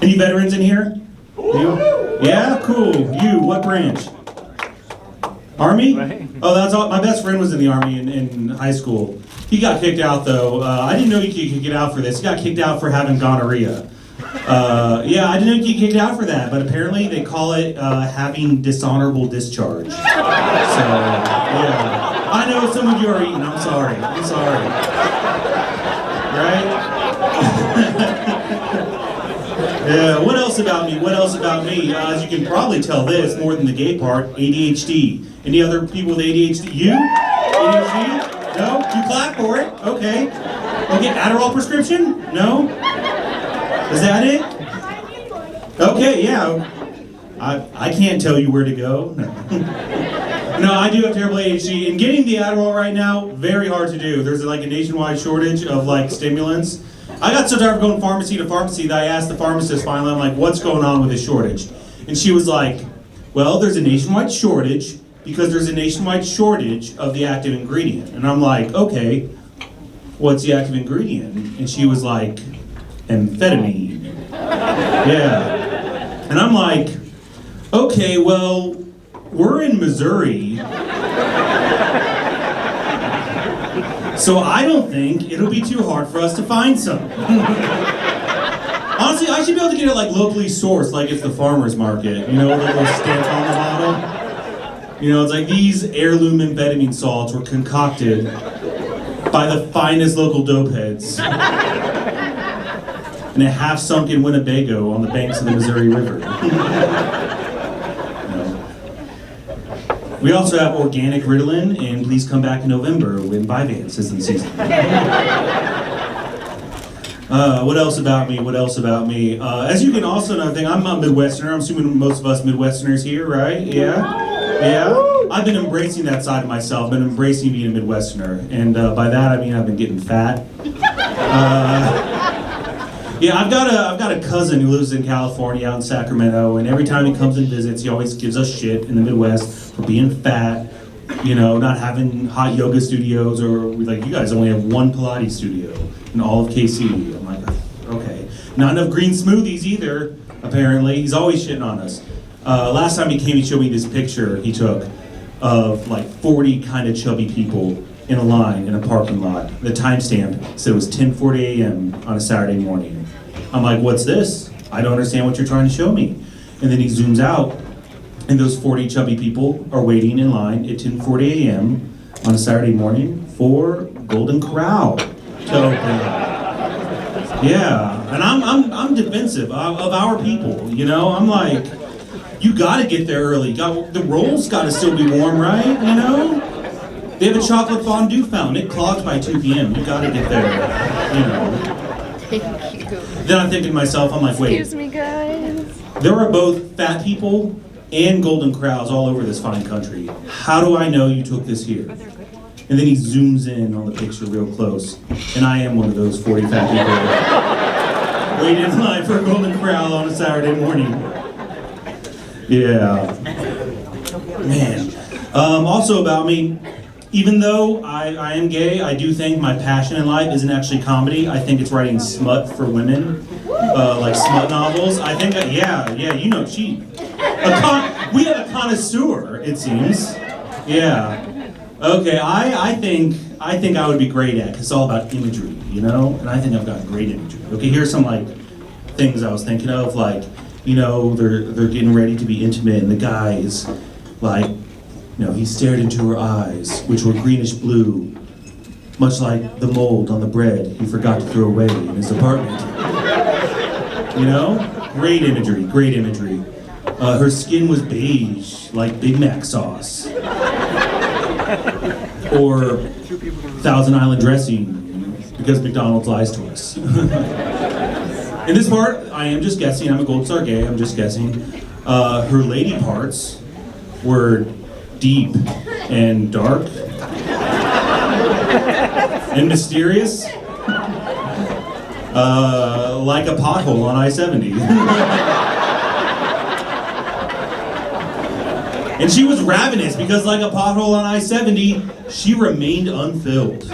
Any veterans in here? You? Yeah, cool. You, what branch? Army? Oh, that's all. My best friend was in the Army in high school. He got kicked out though. I didn't know you could get out for this. He got kicked out for having gonorrhea. Yeah, I didn't know you could get kicked out for that, but apparently they call it having dishonorable discharge. So, yeah. I know some of you are eating. I'm sorry. I'm sorry. Right? Yeah, what else about me? What else about me? As you can probably tell this, more than the gay part, ADHD. Any other people with ADHD? You? ADHD? No? You clap for it? Okay. Okay, Adderall prescription? No? Is that it? Okay, yeah. I can't tell you where to go. No. No, I do have terrible ADHD. And getting the Adderall right now, very hard to do. There's like a nationwide shortage of like stimulants. I got so tired of going pharmacy to pharmacy that I asked the pharmacist finally, I'm like, what's going on with this shortage? And she was like, well, there's a nationwide shortage because there's a nationwide shortage of the active ingredient. And I'm like, okay, what's the active ingredient? And she was like, amphetamine. Yeah. And I'm like, okay, well, we're in Missouri. So I don't think it'll be too hard for us to find some. Honestly, I should be able to get it like locally sourced, like it's the farmer's market. You know, the little stamp on the bottle. You know, it's like these heirloom amphetamine salts were concocted by the finest local dope heads in a half-sunken Winnebago on the banks of the Missouri River. We also have organic Ritalin, and please come back in November when Vyvanse is in season. What else about me? What else about me? As you can also know, I'm a Midwesterner. I'm assuming most of us Midwesterners here, right? Yeah? Yeah? I've been embracing that side of myself. I've been embracing being a Midwesterner. And by that, I mean I've been getting fat. Yeah, I've got a cousin who lives in California, out in Sacramento, and every time he comes and visits, he always gives us shit in the Midwest for being fat, you know, not having hot yoga studios, or like, you guys only have one Pilates studio in all of KC. I'm like, okay. Not enough green smoothies either, apparently. He's always shitting on us. Last time he came, he showed me this picture he took of like 40 kind of chubby people in a line in a parking lot. The timestamp said it was 10:40 a.m. on a Saturday morning. I'm like, what's this? I don't understand what you're trying to show me. And then he zooms out, and those 40 chubby people are waiting in line at 10:40 a.m. on a Saturday morning for Golden Corral to open up. Yeah, and I'm defensive of our people, you know? I'm like, you gotta get there early. The rolls gotta still be warm, right? You know? They have a chocolate fondue fountain. It clogs by 2 p.m. You gotta get there, you know? Thank you. Then I'm thinking to myself, I'm like, wait. Excuse me, guys. There are both fat people and Golden Corrals all over this fine country. How do I know you took this here? And then he zooms in on the picture real close, and I am one of those 40 fat people waiting in line for a Golden Corral on a Saturday morning. Yeah. Man. Also about me, even though I am gay, I do think my passion in life isn't actually comedy. I think it's writing smut for women, like smut novels. I think, yeah, you know, we have a connoisseur, it seems. Yeah. Okay, I think I would be great at, 'cause it's all about imagery, you know? And I think I've got great imagery. Okay, here's some like things I was thinking of, like, you know, they're getting ready to be intimate, and the guy is like, you know, he stared into her eyes, which were greenish blue, much like the mold on the bread he forgot to throw away in his apartment. You know? Great imagery, great imagery. Her skin was beige, like Big Mac sauce. Or Thousand Island dressing, because McDonald's lies to us. In this part, I am just guessing, I'm a Gold Star gay, I'm just guessing. Her lady parts were deep and dark and mysterious, like a pothole on I-70. And she was ravenous because, like a pothole on I-70, she remained unfilled.